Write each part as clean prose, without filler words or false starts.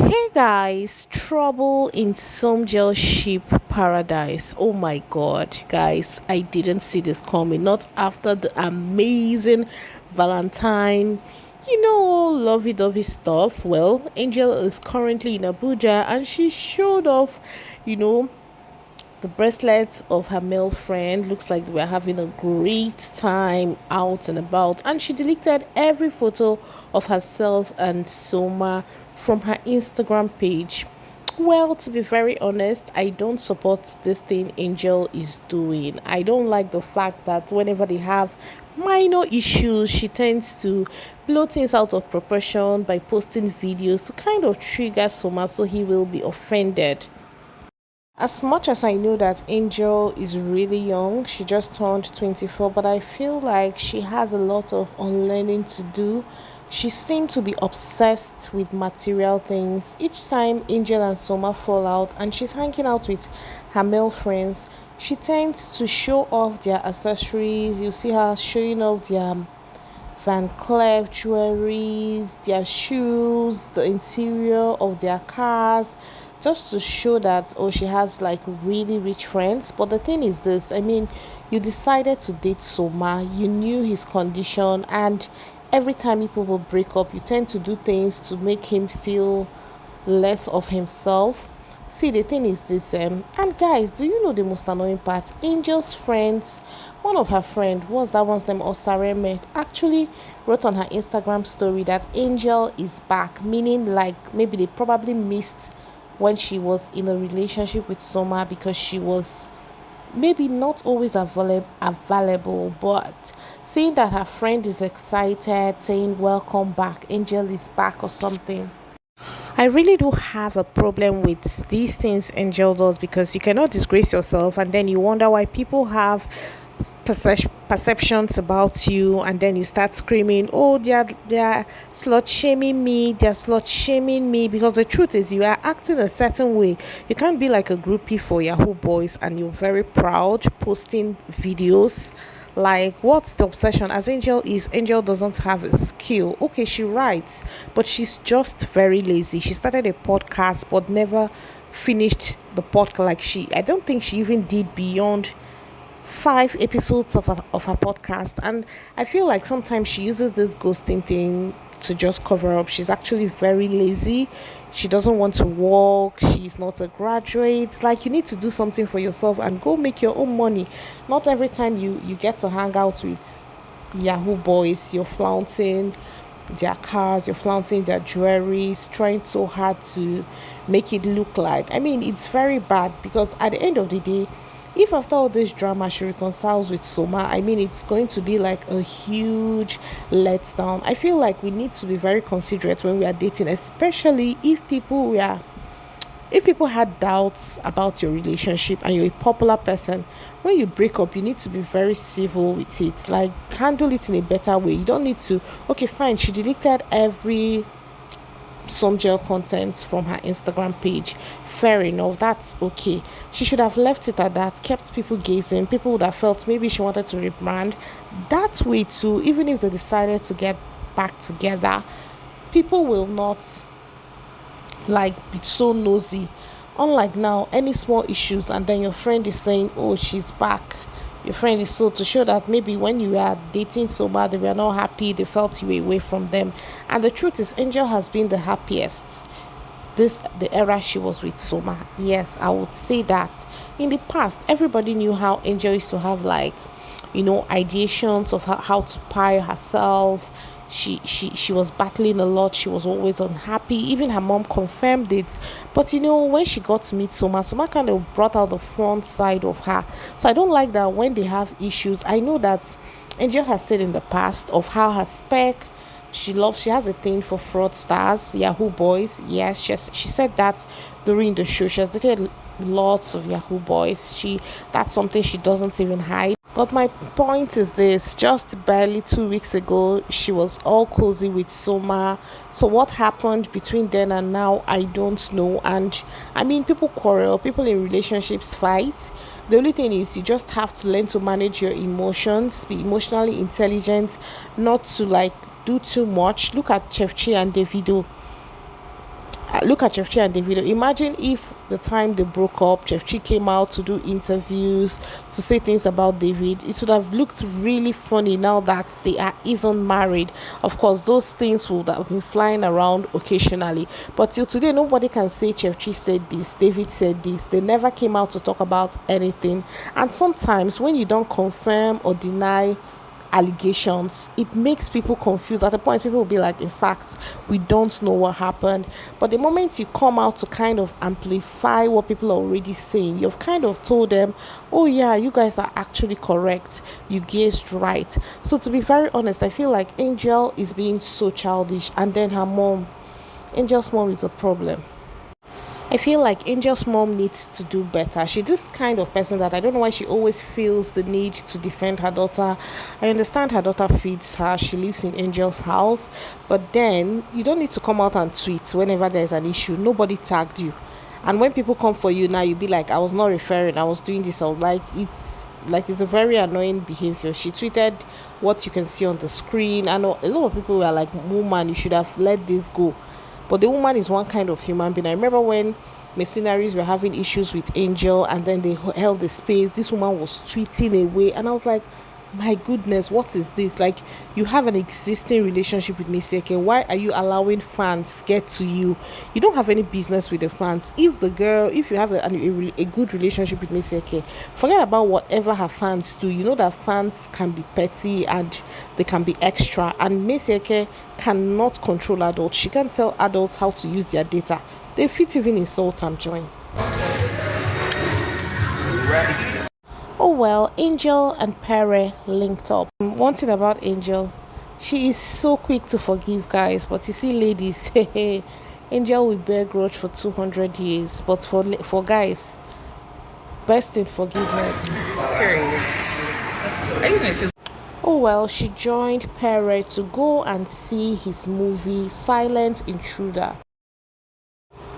Hey guys, trouble in SOMGEL ship paradise. Oh my god, guys, I didn't see this coming. Not after the amazing Valentine, lovey dovey stuff. Well, Angel is currently in Abuja and she showed off, you know, the bracelets of her male friend. Looks like we're having a great time out and about, and she deleted every photo of herself and Soma from her Instagram page. Well, to be very honest, I don't support this thing Angel is doing. I don't like the fact that whenever they have minor issues, she tends to blow things out of proportion by posting videos to kind of trigger Soma so he will be offended. As much as I know that Angel is really young, she just turned 24, but I feel like she has a lot of unlearning to do. She seemed to be obsessed with material things. Each time Angel and Soma fall out and she's hanging out with her male friends, she tends to show off their accessories. You see her showing off their Van Cleef jewelries, their shoes, the interior of their cars, just to show that oh she has like really rich friends. But the thing is this, I mean, you decided to date Soma, you knew his condition, and every time people will break up, you tend to do things to make him feel less of himself. See, the thing is this, and guys, do you know the most annoying part? Angel's friends, one of her friend, what's that one's name, Osareme, actually wrote on her Instagram story that Angel is back, meaning like maybe they probably missed when she was in a relationship with Soma because she was maybe not always available, but seeing that her friend is excited, saying welcome back, Angel is back or something. I really do have a problem with these things Angel does, because you cannot disgrace yourself and then you wonder why people have perceptions about you, and then you start screaming, oh, they're slut shaming me, they're slut shaming me, because the truth is you are acting a certain way. You can't be like a groupie for Yahoo boys and you're very proud posting videos. Like, what's the obsession? As Angel doesn't have a skill. Okay, she writes, but she's just very lazy. She started a podcast but never finished the podcast. Like, I don't think she even did beyond 5 episodes of her podcast. And I feel like sometimes she uses this ghosting thing to just cover up. She's actually very lazy. She doesn't want to work. She's not a graduate. Like, you need to do something for yourself and go make your own money. Not every time you get to hang out with Yahoo boys, you're flaunting their cars, you're flaunting their jewelries, trying so hard to make it look like. I mean, it's very bad, because at the end of the day, if after all this drama she reconciles with Soma, I mean, it's going to be like a huge letdown. I feel like we need to be very considerate when we are dating, especially if people had doubts about your relationship and you're a popular person. When you break up, you need to be very civil with it. Like, handle it in a better way. You don't need to, okay, fine, she deleted every some gel content from her Instagram page. Fair enough, that's okay. She should have left it at that, kept people gazing. People would have felt maybe she wanted to rebrand. That way too, even if they decided to get back together, people will not like be so nosy. Unlike now, any small issues and then your friend is saying, oh, she's back. Your friend is so, to show that maybe when you were dating so bad, they were not happy, they felt you were away from them. And the truth is, Angel has been the happiest the era she was with Soma. Yes, I would say that. In the past, everybody knew how Angel used to have, like, ideations of how to pie herself. She was battling a lot. She was always unhappy. Even her mom confirmed it. But when she got to meet Soma kind of brought out the front side of her. So I don't like that when they have issues. I know that Angel has said in the past of how her spec, she has a thing for fraudsters, Yahoo boys. Yes, she said that during the show. She has dated lots of Yahoo boys. That's something she doesn't even hide. But my point is this: just barely 2 weeks ago, she was all cozy with Soma. So what happened between then and now, I don't know. And I mean, people quarrel, people in relationships fight. The only thing is, you just have to learn to manage your emotions, be emotionally intelligent, not to like do too much. Look at Chef Chi and Davido. Look at Chef Chi and Davido. Imagine if the time they broke up, Chef Chi came out to do interviews to say things about David. It would have looked really funny now that they are even married. Of course, those things would have been flying around occasionally. But till today, nobody can say Chef Chi said this, David said this. They never came out to talk about anything. And sometimes when you don't confirm or deny allegations, it makes people confused. At a point, people will be like, in fact, we don't know what happened. But the moment you come out to kind of amplify what people are already saying, you've kind of told them, oh yeah, you guys are actually correct, you guessed right. So to be very honest, I feel like Angel is being so childish, and then her mom, Angel's mom, is a problem. I feel like Angel's mom needs to do better. She's this kind of person that I don't know why she always feels the need to defend her daughter. I understand her daughter feeds her, she lives in Angel's house, but then you don't need to come out and tweet whenever there is an issue. Nobody tagged you. And when people come for you now, you be like, I was not referring, I was doing this. I was like it's a very annoying behavior. She tweeted what you can see on the screen. I know a lot of people were like, woman, you should have let this go. But the woman is one kind of human being. I remember when mercenaries were having issues with Angel and then they held the space. This woman was tweeting away. And I was like, my goodness, what is this? Like, you have an existing relationship with Misieke. Why are you allowing fans get to you? You don't have any business with the fans. If you have a good relationship with Misieke, forget about whatever her fans do. You know that fans can be petty and they can be extra. And Misieke cannot control adults. She can't tell adults how to use their data. They fit even insult and join. Oh well, Angel and Perry linked up. One thing about Angel, she is so quick to forgive, guys. But you see, ladies, Angel will bear grudge for 200 years. But for guys, best in forgiveness. Period. Oh well, she joined Perry to go and see his movie Silent Intruder.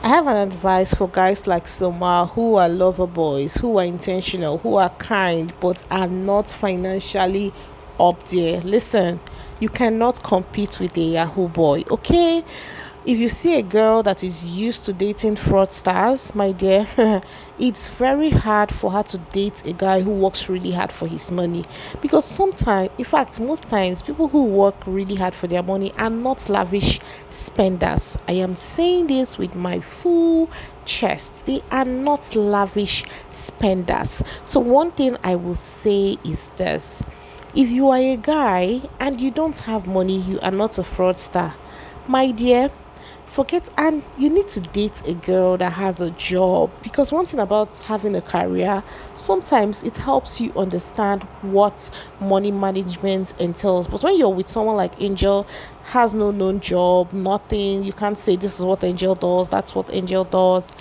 I have an advice for guys like Soma who are lover boys, who are intentional, who are kind, but are not financially up there. Listen, you cannot compete with a Yahoo boy, okay? If you see a girl that is used to dating fraudsters, my dear, it's very hard for her to date a guy who works really hard for his money. Because sometimes, in fact, most times, people who work really hard for their money are not lavish spenders. I am saying this with my full chest. They are not lavish spenders. So one thing I will say is this. If you are a guy and you don't have money, you are not a fraudster. My dear, forget, and you need to date a girl that has a job, because one thing about having a career, sometimes it helps you understand what money management entails. But when you're with someone like Angel, has no known job, nothing, you can't say this is what Angel does, that's what Angel does.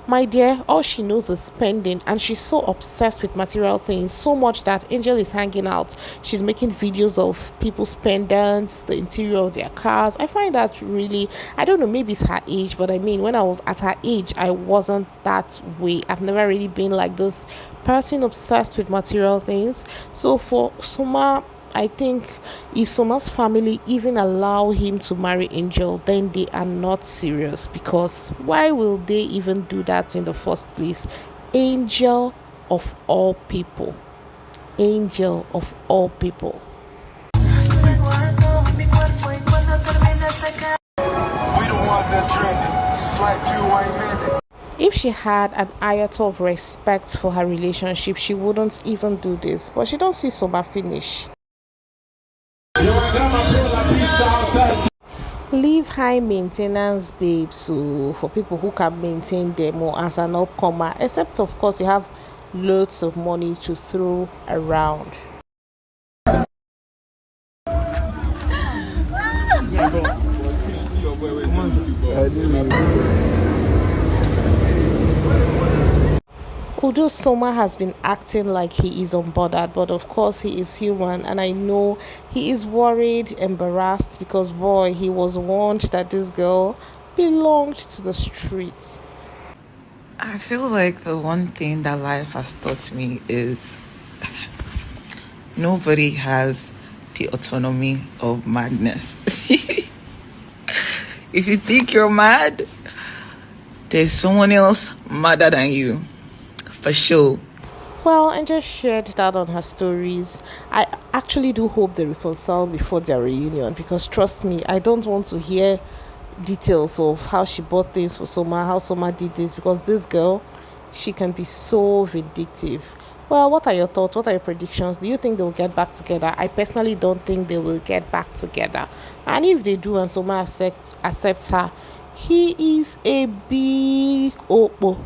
My dear, all she knows is spending, and she's so obsessed with material things, so much that Angel is hanging out. She's making videos of people's pendants, the interior of their cars. I find that really, I don't know, maybe it's her age, but I mean, when I was at her age, I wasn't that way. I've never really been like this person obsessed with material things. So for Soma, I think if Soma's family even allow him to marry Angel, then they are not serious, because why will they even do that in the first place? Angel of all people. Angel of all people. We don't want that trending. Slight few white men. If she had an iota of respect for her relationship, she wouldn't even do this. But she don't see Soma finish. Leave high maintenance babes, so for people who can maintain them, or as an upcomer, except of course you have loads of money to throw around. Although Soma has been acting like he is unbothered, but of course he is human, and I know he is worried, embarrassed, because boy, he was warned that this girl belonged to the streets. I feel like the one thing that life has taught me is nobody has the autonomy of madness. If you think you're mad, There's someone else madder than you. For sure. Well, and just shared that on her stories. I actually do hope they reconcile before their reunion because trust me, I don't want to hear details of how she bought things for Soma, how Soma did this, because this girl, she can be so vindictive. Well, what are your thoughts? What are your predictions? Do you think they'll get back together? I personally don't think they will get back together. And if they do and Soma accepts her, he is a big opo.